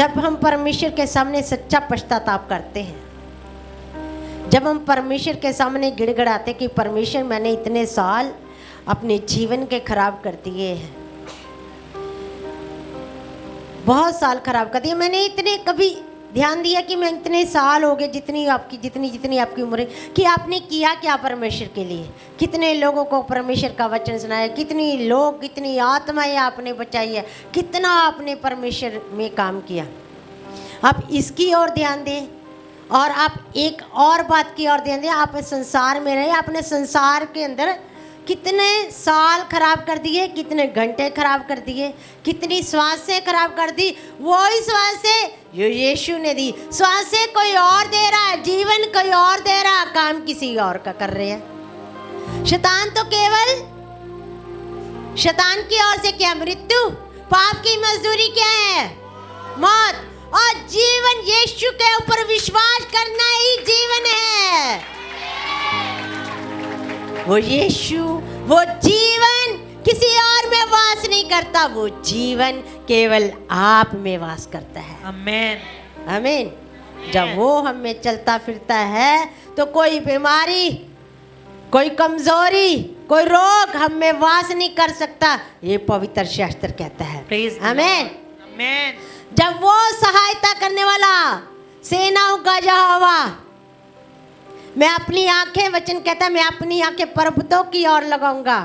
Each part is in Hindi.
जब हम परमेश्वर के सामने सच्चा पश्चाताप करते हैं, जब हम परमेश्वर के सामने गिड़गिड़ाते कि परमेश्वर मैंने इतने साल अपने जीवन के खराब कर दिए हैं, बहुत साल खराब कर दिए, मैंने इतने कभी ध्यान दिया कि मैं इतने साल हो गए, जितनी आपकी उम्र है, कि आपने किया क्या परमेश्वर के लिए, कितने लोगों को परमेश्वर का वचन सुनाया, कितनी आत्माएं आपने बचाई है, कितना आपने परमेश्वर में काम किया। आप इसकी ओर ध्यान दें और आप एक और बात की ओर ध्यान दें। आप संसार में रहे, आपने संसार के अंदर कितने साल खराब कर दिए, कितने घंटे खराब कर दिए, कितनी श्वासें खराब कर दी। वही श्वासें जो यीशु ने दी, श्वासें कोई और दे रहा है, जीवन कोई और दे रहा है, काम किसी और का कर रहे हैं। शैतान तो केवल शैतान की ओर से क्या मृत्यु, पाप की मजदूरी क्या है, मौत, और जीवन यीशु के ऊपर विश्वास करना ही जीवन है। वो यीशु, वो जीवन किसी और में वास नहीं करता, वो जीवन केवल आप में वास करता है। आमेन आमीन। जब वो हम में चलता फिरता है तो कोई बीमारी, कोई कमजोरी, कोई रोग हम में वास नहीं कर सकता, ये पवित्र शास्त्र कहता है। आमीन आमेन। जब वो सहायता करने वाला सेनाओं का यहोवा, मैं अपनी आंखें, वचन कहता है मैं अपनी आंखें पर्वतों की ओर लगाऊंगा,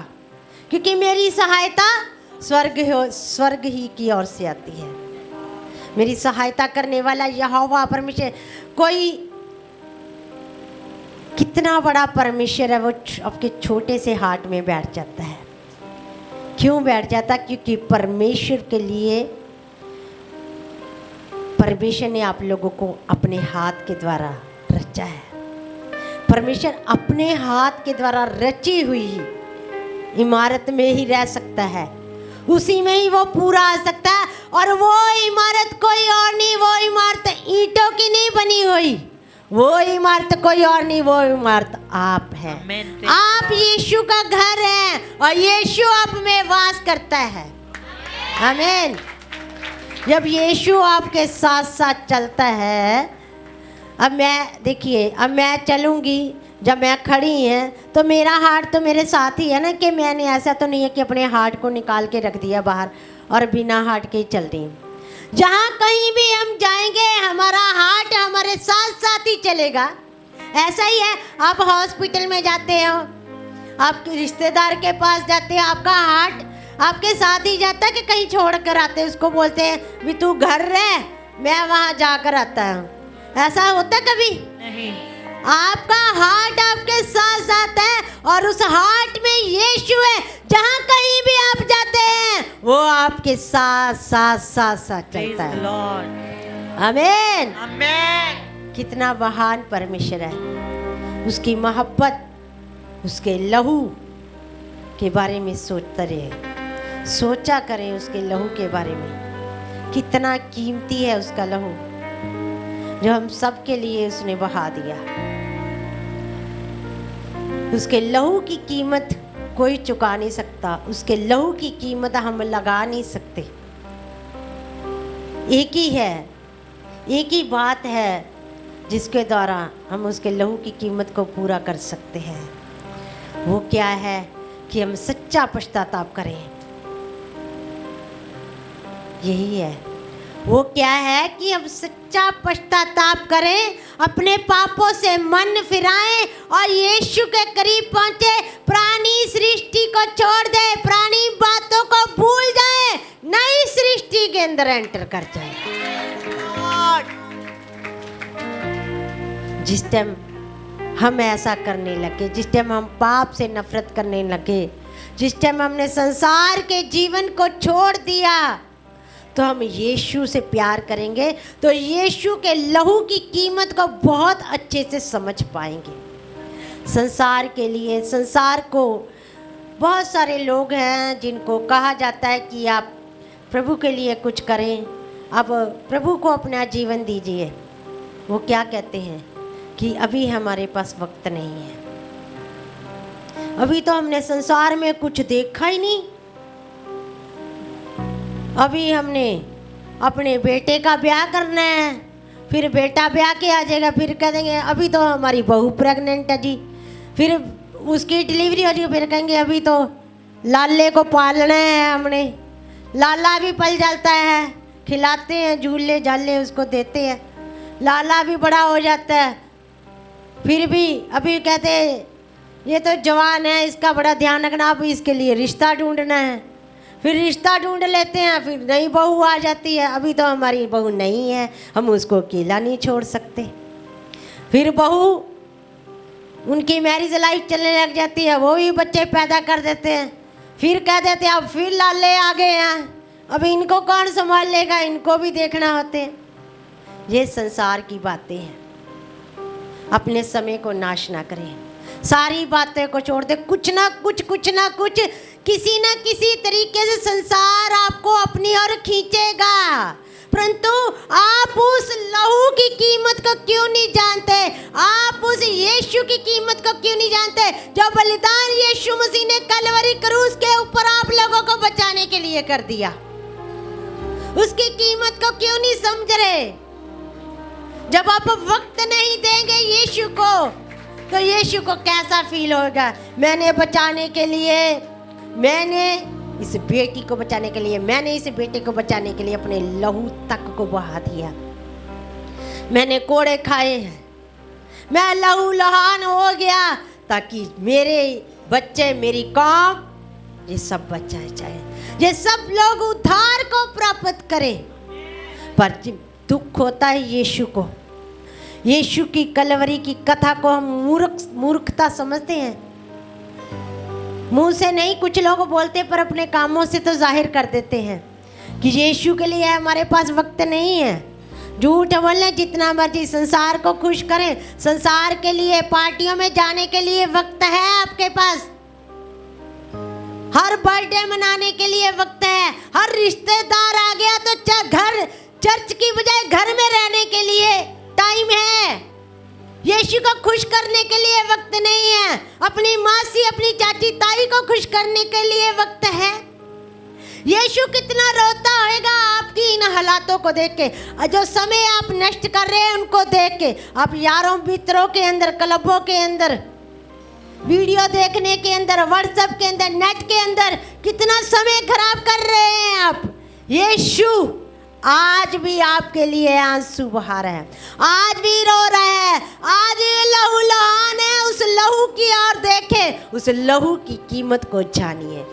क्योंकि मेरी सहायता स्वर्ग ही की ओर से आती है। मेरी सहायता करने वाला यहोवा परमेश्वर, कोई कितना बड़ा परमेश्वर है, वो आपके छोटे से हार्ट में बैठ जाता है। क्यों बैठ जाता? क्योंकि परमेश्वर के लिए परमेश्वर ने आप लोगों को अपने हाथ के द्वारा रचा है। परमेश्वर अपने हाथ के द्वारा रची हुई इमारत में ही रह सकता है, उसी में ही वो पूरा आ सकता है। और वो इमारत कोई और नहीं, वो इमारत ईंटों की नहीं बनी हुई, वो इमारत कोई और नहीं, वो इमारत आप है। आप यीशु का घर हैं और यीशु आप में वास करता है। आमीन। जब यीशु आपके साथ साथ चलता है, अब मैं देखिए, अब मैं चलूँगी, जब मैं खड़ी हैं तो मेरा हार्ट तो मेरे साथ ही है ना, कि मैंने ऐसा तो नहीं है कि अपने हार्ट को निकाल के रख दिया बाहर और बिना हार्ट के ही चल रही हूँ। जहाँ कहीं भी हम जाएंगे हमारा हार्ट हमारे साथ साथ ही चलेगा। ऐसा ही है, आप हॉस्पिटल में जाते हो, आपके रिश्तेदार के पास जाते हैं, आपका हार्ट आपके साथ ही जाता है कि कहीं छोड़ कर आते हैं, उसको बोलते हैं भी तू घर रह, मैं वहाँ जाकर आता हूँ। ऐसा होता कभी नहीं। आपका हार्ट आपके साथ साथ है और उस हार्ट में यीशु है। जहाँ कहीं भी आप जाते हैं वो आपके साथ साथ साथ साथ चलता है। आमीन आमेन। कितना महान परमेश्वर है। उसकी मोहब्बत, उसके लहू के बारे में सोचते रहे, सोचा करें उसके लहू के बारे में। कितना कीमती है उसका लहू जो हम सब के लिए उसने बहा दिया। उसके लहू की कीमत कोई चुका नहीं सकता, उसके लहू की कीमत हम लगा नहीं सकते। एक ही है, एक ही बात है जिसके द्वारा हम उसके लहू की कीमत को पूरा कर सकते हैं। वो क्या है? कि हम सच्चा पश्चाताप करें। यही है। वो क्या है? कि हम सच्चा पश्चाताप करें, अपने पापों से मन फिराएं और यीशु के करीब पहुंचे, पुरानी सृष्टि को छोड़ दे, पुरानी बातों को भूल जाए, नई सृष्टि के अंदर एंटर कर जाए। जिस टाइम हम ऐसा करने लगे, जिस टाइम हम पाप से नफरत करने लगे, जिस टाइम हमने संसार के जीवन को छोड़ दिया, तो हम यीशु से प्यार करेंगे, तो यीशु के लहू की कीमत को बहुत अच्छे से समझ पाएंगे। संसार के लिए, संसार को बहुत सारे लोग हैं जिनको कहा जाता है कि आप प्रभु के लिए कुछ करें, अब प्रभु को अपना जीवन दीजिए। वो क्या कहते हैं कि अभी हमारे पास वक्त नहीं है, अभी तो हमने संसार में कुछ देखा ही नहीं, अभी हमने अपने बेटे का ब्याह करना है, फिर बेटा ब्याह के आ जाएगा, फिर कह देंगे अभी तो हमारी बहू प्रेग्नेंट है जी, फिर उसकी डिलीवरी हो जाएगी, फिर कहेंगे अभी तो लाले को पालना है हमने। लाला भी पल जाता है, खिलाते हैं, झूले झाले उसको देते हैं, लाला भी बड़ा हो जाता है, फिर भी अभी कहते हैं ये तो जवान है, इसका बड़ा ध्यान रखना, अब इसके लिए रिश्ता ढूंढना है, फिर रिश्ता ढूंढ लेते हैं, फिर नई बहू आ जाती है, अभी तो हमारी बहू नहीं है, हम उसको अकेला नहीं छोड़ सकते, फिर बहू उनकी मैरिज लाइफ चलने लग जाती है, वो भी बच्चे पैदा कर देते हैं, फिर कह देते हैं अब फिर लाले आ गए हैं, अब इनको कौन संभाल लेगा, इनको भी देखना होते हैं। ये संसार की बातें हैं। अपने समय को नाश ना करें, सारी बातें को छोड़ दे, कुछ ना कुछ किसी ना किसी तरीके से संसार आपको अपनी ओर खींचेगा, परंतु आप उस लहू की कीमत को क्यों नहीं जानते, आप उस यीशु की कीमत को क्यों नहीं जानते, जो बलिदान यीशु मसीह ने कलवरी क्रूस के ऊपर आप लोगों को बचाने के लिए कर दिया, उसकी कीमत को क्यों नहीं समझ रहे। जब आप वक्त नहीं देंगे यीशु को, तो यीशु को कैसा फील होगा, मैंने बचाने के लिए, मैंने इस बेटी को बचाने के लिए, मैंने इस बेटे को बचाने के लिए अपने लहू तक को बहा दिया, मैंने कोड़े खाए हैं, मैं लहू लहान हो गया ताकि मेरे बच्चे, मेरी कौम, ये सब बचाए जाए, ये सब लोग उद्धार को प्राप्त करें। पर दुख होता है यीशु को, यीशु की कलवरी की कथा को हम मूर्खता समझते हैं। मुंह से नहीं कुछ लोग बोलते, पर अपने कामों से तो जाहिर कर देते हैं कि यीशु के लिए हमारे पास वक्त नहीं है। झूठ बोलने जितना मर्जी, संसार को खुश करें, संसार के लिए, पार्टियों में जाने के लिए वक्त है आपके पास, हर बर्थडे मनाने के लिए वक्त है, हर रिश्तेदार आ गया तो घर, चर्च की बजाय घर में रहने के लिए टाइम है। यीशु को खुश करने के लिए वक्त नहीं है, अपनी मासी, अपनी चाची, ताई को खुश करने के लिए वक्त है। यीशु कितना रोता होगा आपकी इन हालातों को देख के, जो समय आप नष्ट कर रहे हैं उनको देख के, आप यारों मित्रों के अंदर, क्लबों के अंदर, वीडियो देखने के अंदर, व्हाट्सएप के अंदर, नेट के अंदर कितना समय खराब कर रहे हैं आप। यीशु आज भी आपके लिए आंसू बहा रहा है, आज भी रो रहा है, आज ये लहू लहान है, उस लहू की ओर देखें, उस लहू की कीमत को जानिए।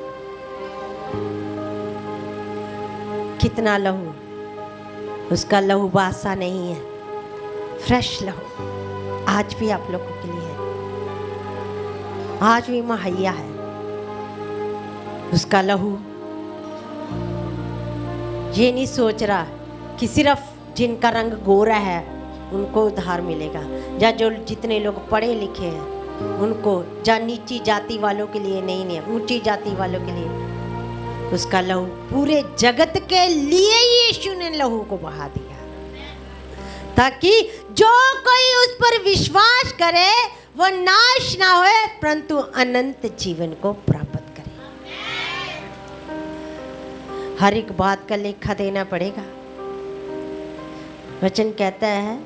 कितना लहू, उसका लहू बासा नहीं है, फ्रेश लहू आज भी आप लोगों के लिए है, आज भी मुहैया है। उसका लहू ये नहीं सोच रहा कि सिर्फ जिनका रंग गोरा है उनको उद्धार मिलेगा, या जो जितने लोग पढ़े लिखे हैं उनको, या नीची जाति वालों के लिए नहीं, ऊंची जाति वालों के लिए। उसका लहू पूरे जगत के लिए यीशु ने लहू को बहा दिया, ताकि जो कोई उस पर विश्वास करे वो नाश ना होए, परंतु अनंत जीवन को प्राप्त करे। हर एक बात का लेखा देना पड़ेगा। वचन कहता है,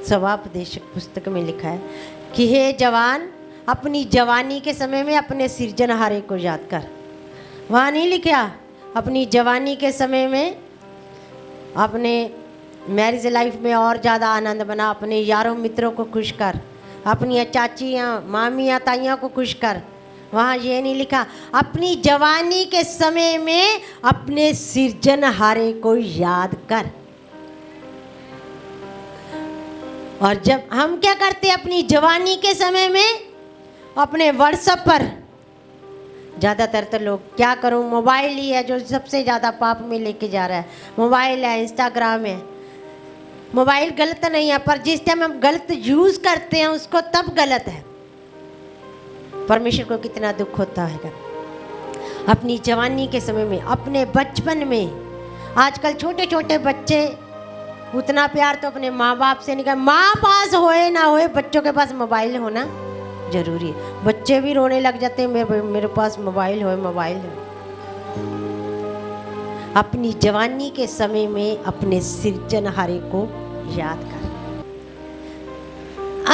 सवापदेशक पुस्तक में लिखा है कि हे जवान, अपनी जवानी के समय में अपने सृजनहारे को याद कर। वहाँ नहीं लिखा अपनी जवानी के समय में अपने मैरिज लाइफ में और ज़्यादा आनंद बना, अपने यारों मित्रों को खुश कर, अपनी चाचियाँ, मामियाँ, ताइयों को खुश कर। वहाँ ये नहीं लिखा अपनी जवानी के समय में अपने सृजनहारे को याद कर। और जब हम क्या करते अपनी जवानी के समय में, अपने व्हाट्सएप पर, ज़्यादातर तो लोग क्या करूँ, मोबाइल ही है जो सबसे ज़्यादा पाप में लेके जा रहा है। मोबाइल है, इंस्टाग्राम है। मोबाइल गलत नहीं है, पर जिस टाइम हम गलत यूज़ करते हैं उसको तब गलत है। परमेश्वर को कितना दुख होता है। अपनी जवानी के समय में, अपने बचपन में, आजकल छोटे छोटे बच्चे उतना प्यार तो अपने माँ बाप से नहीं कर, माँ पास होए ना होए बच्चों के पास मोबाइल होना जरूरी है। बच्चे भी रोने लग जाते हैं, मेरे पास मोबाइल हो, मोबाइल हो। अपनी जवानी के समय में अपने सृजनहारे को याद कर।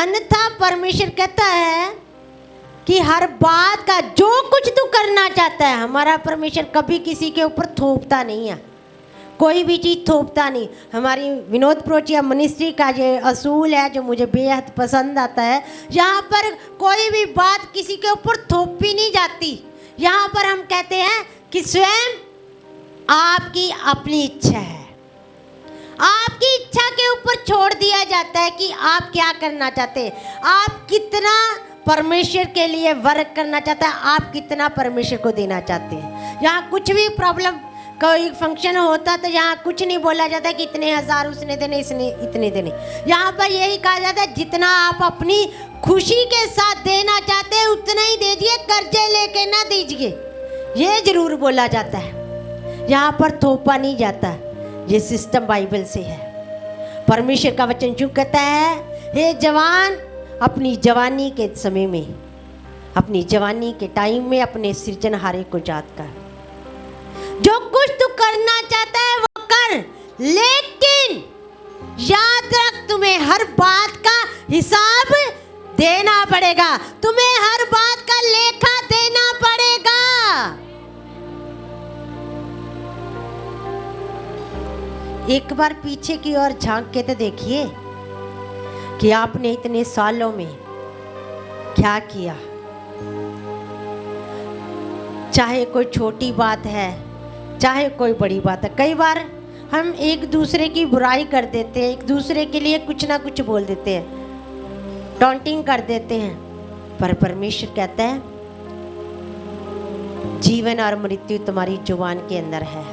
अन्यथा परमेश्वर कहता है कि हर बात का जो कुछ तू करना चाहता है, हमारा परमेश्वर कभी किसी के ऊपर थोपता नहीं है, कोई भी चीज़ थोपता नहीं। हमारी विनोद प्रोचिया मिनिस्ट्री का ये असूल है जो मुझे बेहद पसंद आता है। यहाँ पर कोई भी बात किसी के ऊपर थोपी नहीं जाती। यहाँ पर हम कहते हैं कि स्वयं आपकी अपनी इच्छा है, आपकी इच्छा के ऊपर छोड़ दिया जाता है कि आप क्या करना चाहते हैं, आप कितना परमेश्वर के लिए वर्क करना चाहता है, आप कितना परमेश्वर को देना चाहते हैं। यहाँ कुछ भी प्रॉब्लम, कोई फंक्शन होता तो यहाँ कुछ नहीं बोला जाता कि इतने हजार उसने देने, इसने इतने देने। यहाँ पर यही कहा जाता है जितना आप अपनी खुशी के साथ देना चाहते हैं उतना ही दीजिए, कर्जे लेके ना दीजिए, ये जरूर बोला जाता है। यहाँ पर थोपा नहीं जाता, ये सिस्टम बाइबल से है। परमेश्वर का वचन क्यों कहता है, हे जवान अपनी जवानी के समय में, अपनी जवानी के टाइम में अपने सृजनहारे को याद कर। जो कुछ तू करना चाहता है वो कर, लेकिन याद रख तुम्हें हर बात का हिसाब देना पड़ेगा, तुम्हें हर बात का लेखा देना पड़ेगा। एक बार पीछे की ओर झांक के तो देखिए कि आपने इतने सालों में क्या किया। चाहे कोई छोटी बात है, चाहे कोई बड़ी बात है। कई बार हम एक दूसरे की बुराई कर देते हैं, एक दूसरे के लिए कुछ ना कुछ बोल देते हैं, टॉन्टिंग कर देते हैं। पर परमेश्वर कहता है जीवन और मृत्यु तुम्हारी जुबान के अंदर है।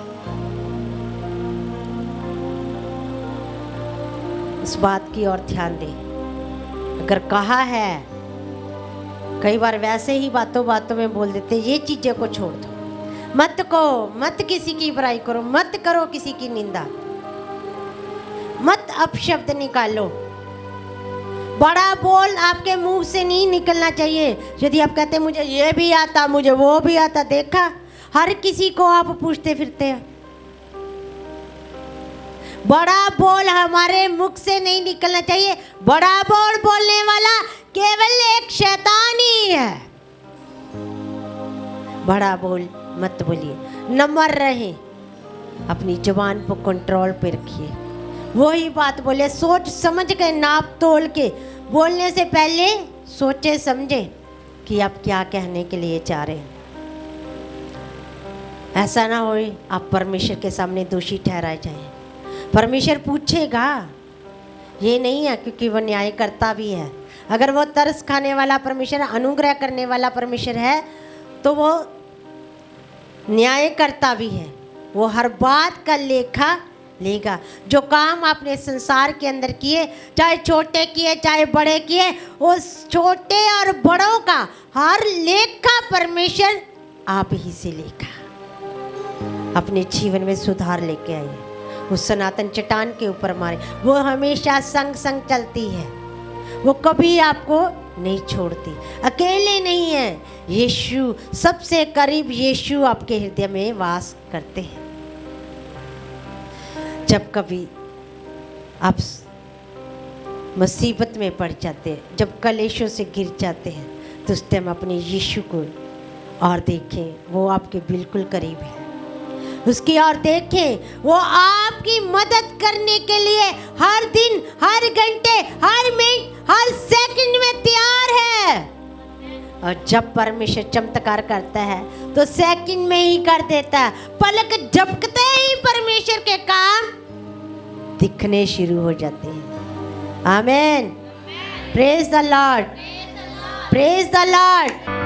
इस बात की ओर ध्यान दे। अगर कहा है, कई बार वैसे ही बातों बातों में बोल देते ये चीज़ों को छोड़ दो, मत को, मत किसी की बुराई करो, मत करो किसी की निंदा, मत अपशब्द निकालो। बड़ा बोल आपके मुंह से नहीं निकलना चाहिए। यदि आप कहते मुझे ये भी आता, मुझे वो भी आता, देखा हर किसी को आप पूछते फिरते हैं। बड़ा बोल हमारे मुख से नहीं निकलना चाहिए। बड़ा बोल बोलने वाला केवल एक शैतान ही है। बड़ा बोल मत बोलिए, नम्र रहे, अपनी जुबान को कंट्रोल पे रखिए। वही बात बोले सोच समझ के, नाप तोल के। बोलने से पहले सोचे समझे कि आप क्या कहने के लिए चाह रहे हैं। ऐसा ना हो आप परमेश्वर के सामने दोषी ठहराए जाए। परमेश्वर पूछेगा, ये नहीं है क्योंकि वो न्याय करता भी है। अगर वो तरस खाने वाला परमेश्वर, अनुग्रह करने वाला परमेश्वर है तो वो न्याय करता भी है। वो हर बात का लेखा लेगा। जो काम आपने संसार के अंदर किए, चाहे छोटे किए चाहे बड़े किए, उस छोटे और बड़ों का हर लेखा परमेश्वर आप ही से लेगा। अपने जीवन में सुधार लेके आइए। उस सनातन चट्टान के ऊपर मारे, वो हमेशा संग संग चलती है, वो कभी आपको नहीं छोड़ती, अकेले नहीं है। यीशु सबसे करीब, यीशु आपके हृदय में वास करते हैं। जब कभी आप मुसीबत में पड़ जाते हैं, जब कलेशों से गिर जाते हैं, तो उस टाइम अपने यीशु को और देखें, वो आपके बिल्कुल करीब है। उसकी ओर देखें, वो आपकी मदद करने के लिए हर दिन, हर घंटे, हर मिनट, हर सेकंड में तैयार है। और जब परमेश्वर चमत्कार करता है तो सेकंड में ही कर देता है। पलक झपकते ही परमेश्वर के काम दिखने शुरू हो जाते हैं। आमीन। Praise the Lord, praise the Lord.